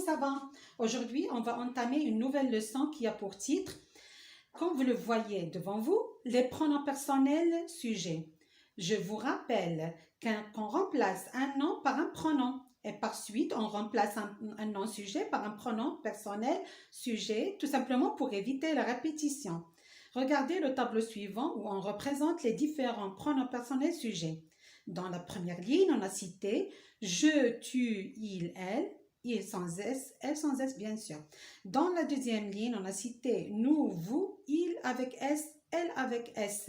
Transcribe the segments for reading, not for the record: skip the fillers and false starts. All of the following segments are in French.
ça va? Aujourd'hui, on va entamer une nouvelle leçon qui a pour titre, comme vous le voyez devant vous, les pronoms personnels sujets. Je vous rappelle qu'on remplace un nom par un pronom et par suite, on remplace un nom sujet par un pronom personnel sujet, tout simplement pour éviter la répétition. Regardez le tableau suivant où on représente les différents pronoms personnels sujets. Dans la première ligne, on a cité je, tu, il sans S, elle sans S bien sûr. Dans la deuxième ligne, on a cité nous, vous, il avec S, elle avec S.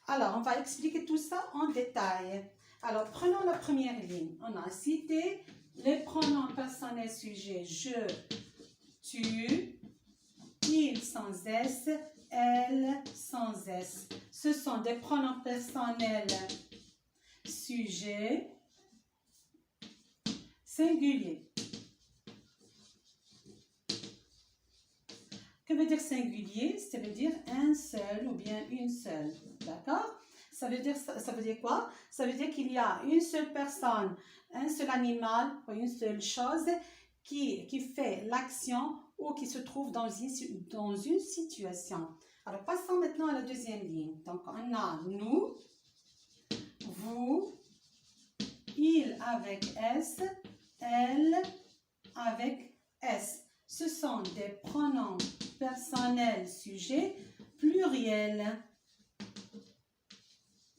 Alors, on va expliquer tout ça en détail. Alors, prenons la première ligne. On a cité les pronoms personnels sujets je, tu, il sans S, elle sans S. Ce sont des pronoms personnels sujets singuliers. Que veut dire singulier? Ça veut dire un seul ou bien une seule. D'accord? Ça veut dire quoi? Ça veut dire qu'il y a une seule personne, un seul animal ou une seule chose qui fait l'action ou qui se trouve dans une situation. Alors, passons maintenant à la deuxième ligne. Donc, on a nous, vous, il avec S, elle avec S. Ce sont des pronoms personnels sujets pluriels.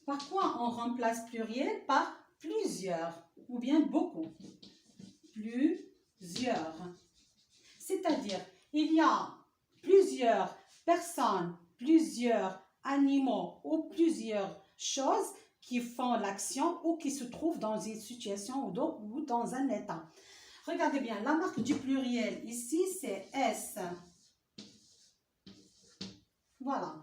Par quoi on remplace pluriel? Par plusieurs ou bien beaucoup. Plusieurs. C'est-à-dire, il y a plusieurs personnes, plusieurs animaux ou plusieurs choses qui font l'action ou qui se trouvent dans une situation ou dans un état. Regardez bien, la marque du pluriel ici, c'est S. Voilà.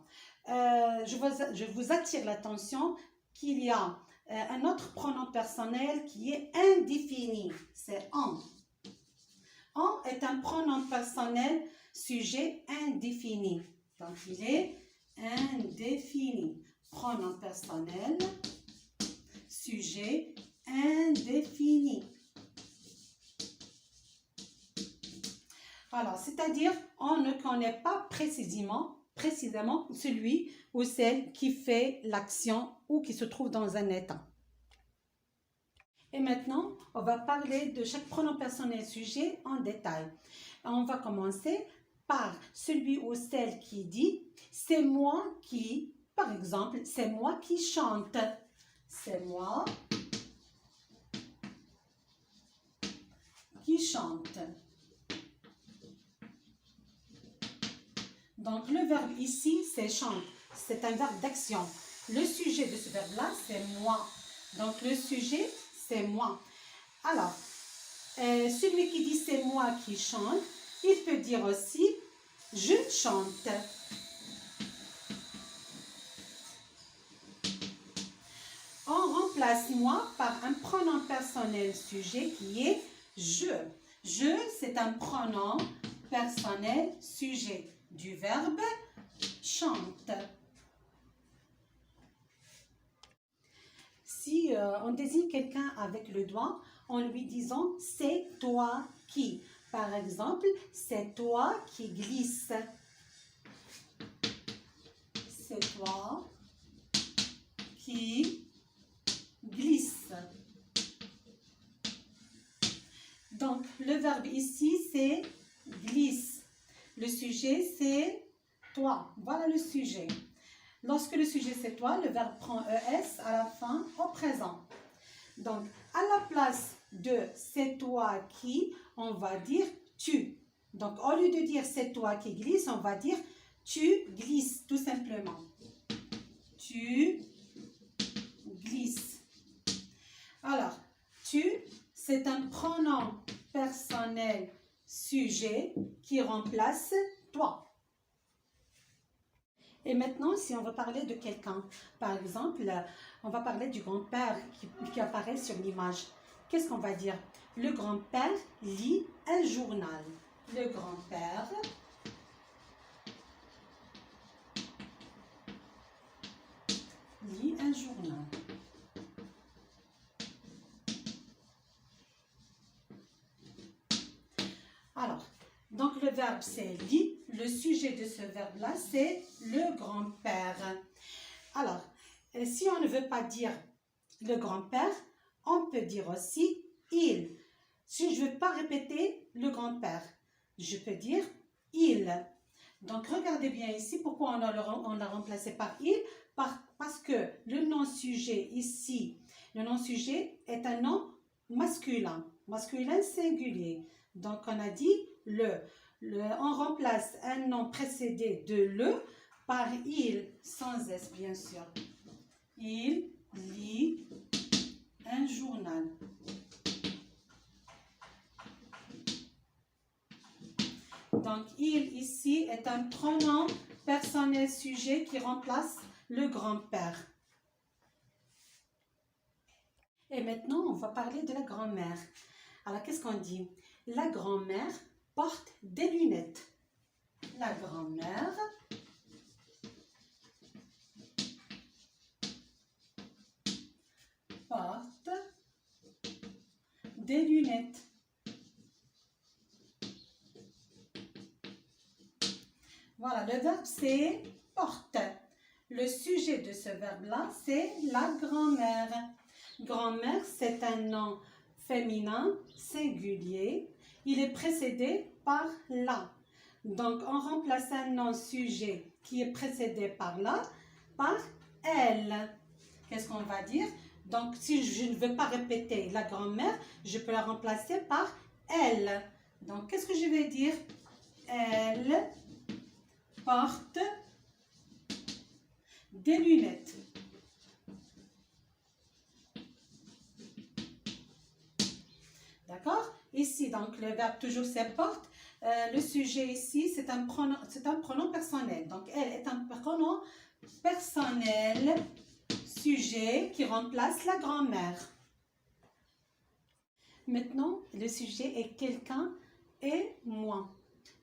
Je vous attire l'attention qu'il y a un autre pronom personnel qui est indéfini. C'est en. En est un pronom personnel sujet indéfini. Donc, il est indéfini. Pronom personnel sujet indéfini. Alors, c'est-à-dire, on ne connaît pas précisément celui ou celle qui fait l'action ou qui se trouve dans un état. Et maintenant, on va parler de chaque pronom personnel sujet en détail. On va commencer par celui ou celle qui dit « c'est moi qui », par exemple, « c'est moi qui chante ». C'est moi qui chante. Donc, le verbe ici, c'est chante. C'est un verbe d'action. Le sujet de ce verbe-là, c'est moi. Donc, le sujet, c'est moi. Alors, celui qui dit c'est moi qui chante, il peut dire aussi je chante. On remplace moi par un pronom personnel sujet qui est je. Je, c'est un pronom personnel sujet du verbe chante. Si on désigne quelqu'un avec le doigt en lui disant « c'est toi qui ». Par exemple, « c'est toi qui glisse ». C'est toi qui glisse. Donc, le verbe ici, c'est glisse. Le sujet, c'est toi. Voilà le sujet. Lorsque le sujet, c'est toi, le verbe prend ES à la fin au présent. Donc, à la place de c'est toi qui, on va dire tu. Donc, au lieu de dire c'est toi qui glisse, on va dire tu glisses, tout simplement. Tu glisses. Alors, tu, c'est un pronom personnel sujet qui remplace toi. Et maintenant, si on veut parler de quelqu'un, par exemple, on va parler du grand-père qui apparaît sur l'image. Qu'est-ce qu'on va dire? Le grand-père lit un journal. Le grand-père lit un journal. verbe c'est li. Le sujet de ce verbe-là, c'est le grand-père. Alors, si on ne veut pas dire le grand-père, on peut dire aussi il. Si je ne veux pas répéter le grand-père, je peux dire il. Donc, regardez bien ici, pourquoi on l'a remplacé par il? Parce que le nom-sujet ici, le nom-sujet est un nom masculin singulier. Donc, on a dit on remplace un nom précédé de le par il, sans S bien sûr. Il lit un journal. Donc, il ici est un pronom personnel sujet qui remplace le grand-père. Et maintenant, on va parler de la grand-mère. Alors, qu'est-ce qu'on dit? La grand-mère porte des lunettes. La grand-mère porte des lunettes. Voilà, le verbe c'est porte. Le sujet de ce verbe-là, c'est la grand-mère. Grand-mère, c'est un nom féminin singulier. Il est précédé par la. Donc, on remplace un nom sujet qui est précédé par la par elle. Qu'est-ce qu'on va dire? Donc, si je ne veux pas répéter la grand-mère, je peux la remplacer par elle. Donc, qu'est-ce que je vais dire? Elle porte des lunettes. D'accord? Ici, donc, le verbe toujours c'est porte. Le sujet ici, c'est un pronom personnel. Donc, elle est un pronom personnel sujet qui remplace la grand-mère. Maintenant, le sujet est quelqu'un et moi.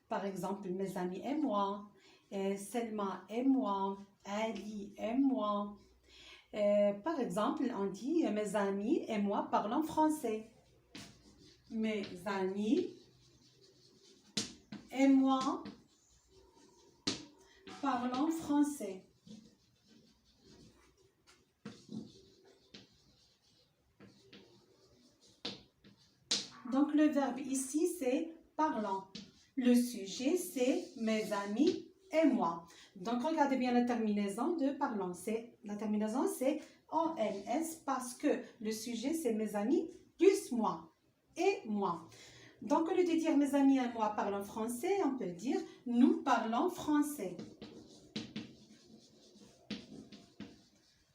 Par exemple, mes amis et moi, Selma et moi, Ali et moi. Par exemple, on dit mes amis et moi parlons français. Mes amis et moi parlons français. Donc, le verbe ici, c'est parlant. Le sujet, c'est mes amis et moi. Donc, regardez bien la terminaison de parlant. La terminaison, c'est ONS parce que le sujet, c'est mes amis plus moi et moi. Donc, au lieu de dire mes amis et moi parlons français, on peut dire nous parlons français.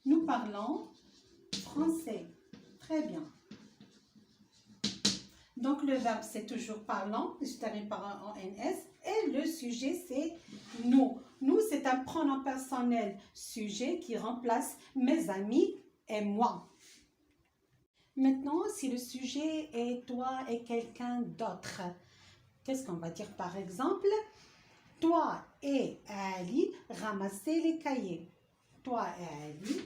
Nous parlons français. Très bien. Donc, le verbe, c'est toujours parlant, je termine par un ONS, et le sujet, c'est nous. Nous, c'est un pronom personnel sujet qui remplace mes amis et moi. Maintenant, si le sujet est toi et quelqu'un d'autre, qu'est-ce qu'on va dire par exemple? Toi et Ali ramassez les cahiers. Toi et Ali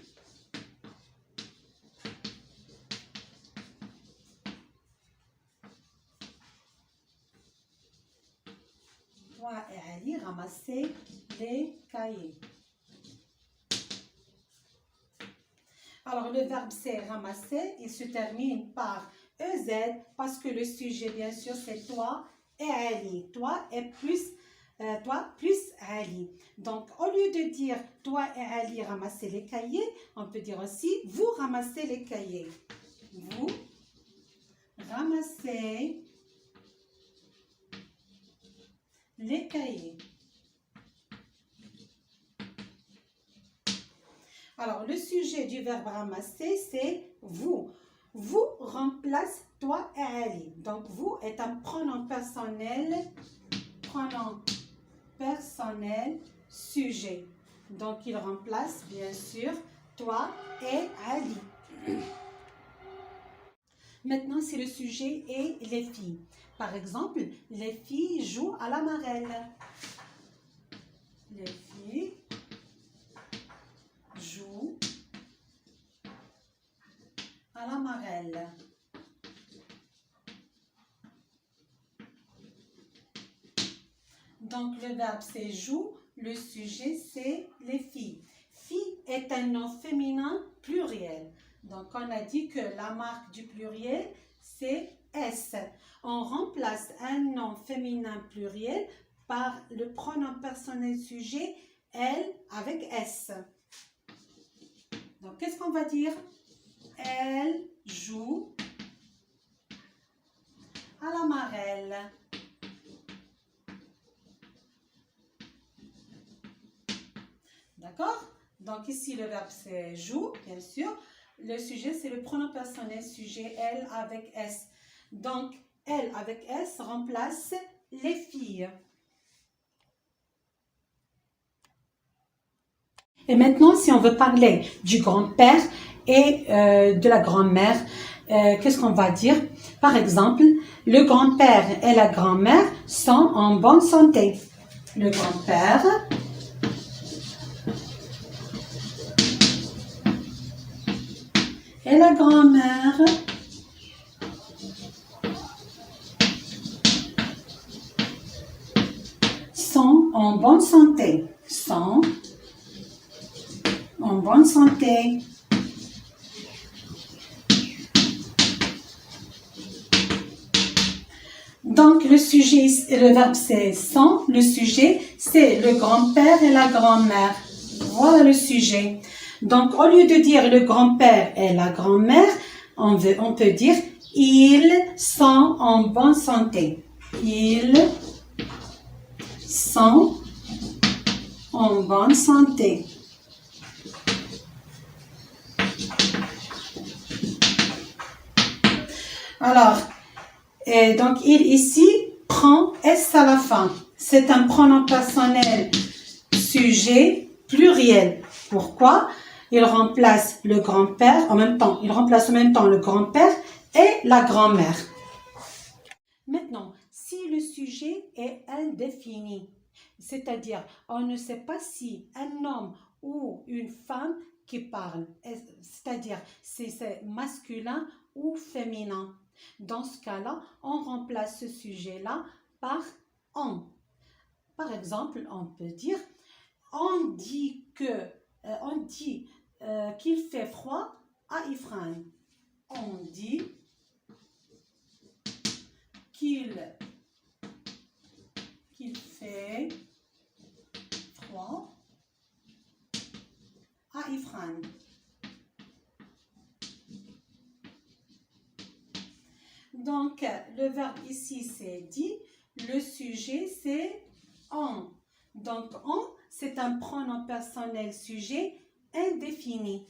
et Ali ramasser les cahiers. Alors, le verbe c'est ramasser, il se termine par EZ parce que le sujet, bien sûr, c'est toi et Ali. Toi plus Ali. Donc, au lieu de dire toi et Ali ramassez les cahiers, on peut dire aussi vous ramassez les cahiers. Vous ramassez les cahiers. Alors, le sujet du verbe ramasser, c'est vous. Vous remplace toi et Ali. Donc, vous est un pronom personnel sujet. Donc, il remplace, bien sûr, toi et Ali. Maintenant, c'est le sujet et les filles. Par exemple, les filles jouent à la marelle. Les filles jouent à la marelle. Donc, le verbe c'est joue, le sujet c'est les filles. Fille est un nom féminin pluriel. Donc, on a dit que la marque du pluriel c'est S. On remplace un nom féminin pluriel par le pronom personnel sujet elle avec S. Donc, qu'est-ce qu'on va dire? Elle joue à la marelle. D'accord? Donc, ici, le verbe c'est joue, bien sûr. Le sujet, c'est le pronom personnel sujet elle avec S. Donc, elle avec S remplace les filles. Et maintenant, si on veut parler du grand-père et de la grand-mère, qu'est-ce qu'on va dire? Par exemple, le grand-père et la grand-mère sont en bonne santé. Le grand-père et la grand-mère sont en bonne santé. Sont en bonne santé. Donc, le sujet, le verbe c'est sont, le sujet c'est le grand-père et la grand-mère. Voilà le sujet. Donc, au lieu de dire le grand-père et la grand-mère, on peut dire ils sont en bonne santé. Ils sont en bonne santé. Alors, et donc, il ici prend S à la fin. C'est un pronom personnel sujet pluriel. Pourquoi? Il remplace le grand-père en même temps. Il remplace en même temps le grand-père et la grand-mère. Maintenant, si le sujet est indéfini, c'est-à-dire on ne sait pas si un homme ou une femme qui parle, c'est-à-dire si c'est masculin ou féminin. Dans ce cas-là, on remplace ce sujet-là par on. Par exemple, on peut dire on dit qu'il fait froid à Ifrane. On dit qu'il fait froid à Ifrane. Donc, le verbe ici, c'est dit. Le sujet, c'est on. Donc, on, c'est un pronom personnel sujet indéfini.